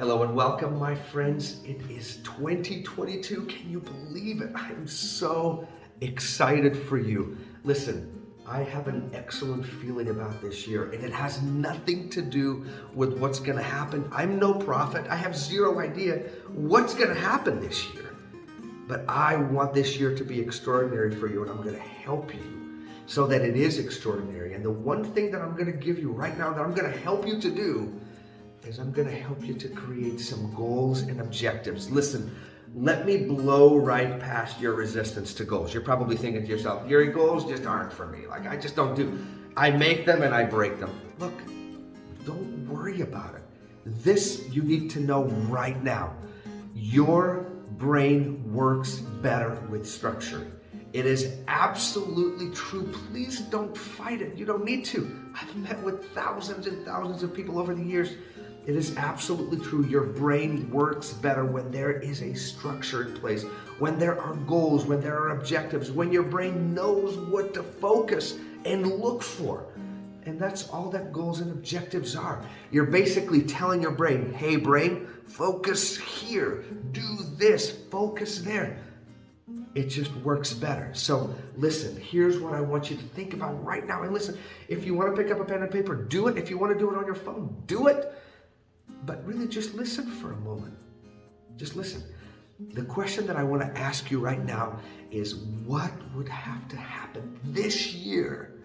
Hello and welcome, my friends. It is 2022. Can you believe it? I am so excited for you. Listen, I have an excellent feeling about this year, and it has nothing to do with what's going to happen. I'm no prophet. I have zero idea what's going to happen this year. But I want this year to be extraordinary for you, and I'm going to help you so that it is extraordinary. And the one thing that I'm going to give you right now that I'm going to help you to do is I'm going to help you to create some goals and objectives. Listen, let me blow right past your resistance to goals. You're probably thinking to yourself, your goals just aren't for me. Like, I just don't do. I make them and I break them. Look, don't worry about it. This you need to know right now. Your brain works better with structure. It is absolutely true. Please don't fight it. You don't need to. I've met with thousands and thousands of people over the years. It is absolutely true. Your brain works better when there is a structure in place, when there are goals, when there are objectives, when your brain knows what to focus and look for. And that's all that goals and objectives are. You're basically telling your brain, hey brain, focus here, do this, focus there. It just works better. So listen, here's what I want you to think about right now. And listen, if you want to pick up a pen and paper, do it. If you want to do it on your phone, do it. But really just listen for a moment. Just listen. The question that I want to ask you right now is, what would have to happen this year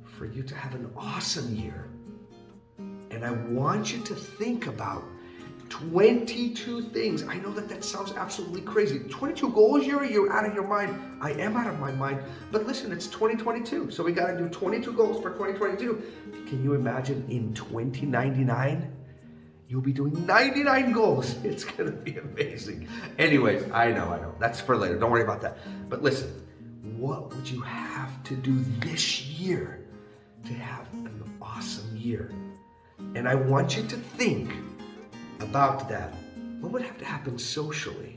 for you to have an awesome year? And I want you to think about 22 things. I know that sounds absolutely crazy. 22 goals, you're out of your mind. I am out of my mind. But listen, it's 2022. So we got to do 22 goals for 2022. Can you imagine in 2099? You'll be doing 99 goals. It's going to be amazing. Anyways, I know. That's for later. Don't worry about that. But listen, what would you have to do this year to have an awesome year? And I want you to think about that. What would have to happen socially?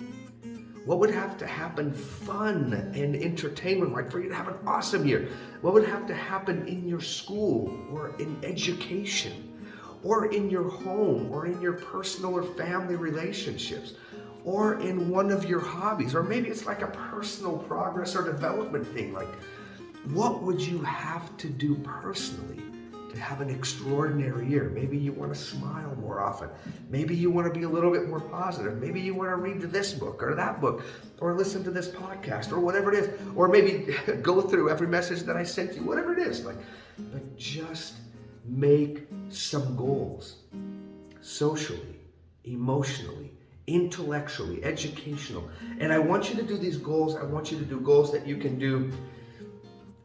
What would have to happen fun and entertainment like for you to have an awesome year? What would have to happen in your school or in education? Or in your home, or in your personal or family relationships, or in one of your hobbies, or maybe it's like a personal progress or development thing. Like, what would you have to do personally to have an extraordinary year? Maybe you want to smile more often. Maybe you want to be a little bit more positive. Maybe you want to read this book or that book, or listen to this podcast, or whatever it is, or maybe go through every message that I sent you, whatever it is. But just make some goals socially, emotionally, intellectually, educational. And I want you to do these goals. I want you to do goals that you can do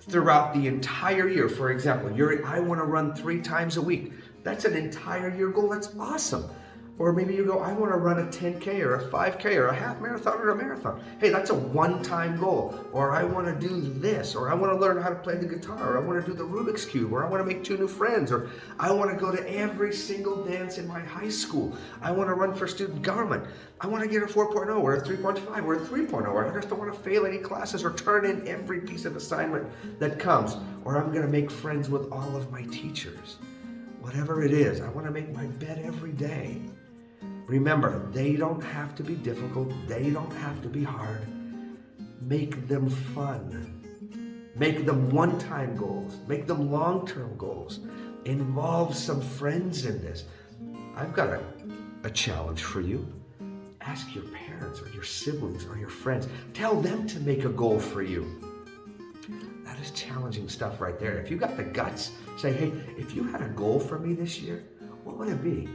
throughout the entire year. For example, I want to run 3 times a week. That's an entire year goal. That's awesome. Or maybe you go, I want to run a 10K or a 5K or a half marathon or a marathon. Hey, that's a one-time goal. Or I want to do this, or I want to learn how to play the guitar, or I want to do the Rubik's Cube, or I want to make 2 new friends, or I want to go to every single dance in my high school. I want to run for student government. I want to get a 4.0 or a 3.5 or a 3.0, or I just don't want to fail any classes or turn in every piece of assignment that comes. Or I'm going to make friends with all of my teachers. Whatever it is, I want to make my bed every day. Remember, they don't have to be difficult. They don't have to be hard. Make them fun. Make them one-time goals. Make them long-term goals. Involve some friends in this. I've got a challenge for you. Ask your parents or your siblings or your friends. Tell them to make a goal for you. That is challenging stuff right there. If you got the guts, say, hey, if you had a goal for me this year, what would it be?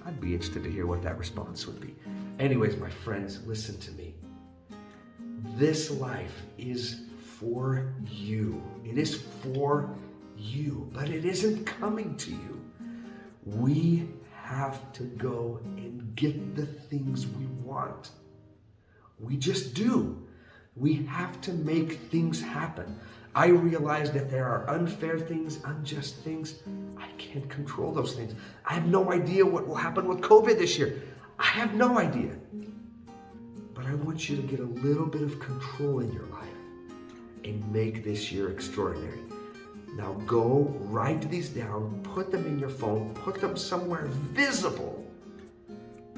I'd be interested to hear what that response would be. Anyways, my friends, listen to me. This life is for you. It is for you, but it isn't coming to you. We have to go and get the things we want. We just do. We have to make things happen. I realize that there are unfair things, unjust things. I can't control those things. I have no idea what will happen with COVID this year. I have no idea. But I want you to get a little bit of control in your life and make this year extraordinary. Now go write these down, put them in your phone, put them somewhere visible,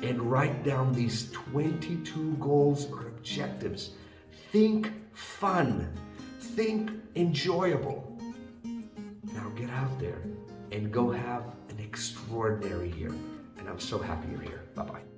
and write down these 22 goals or objectives. Think fun. Think enjoyable. Now get out there and go have an extraordinary year. And I'm so happy you're here. Bye-bye.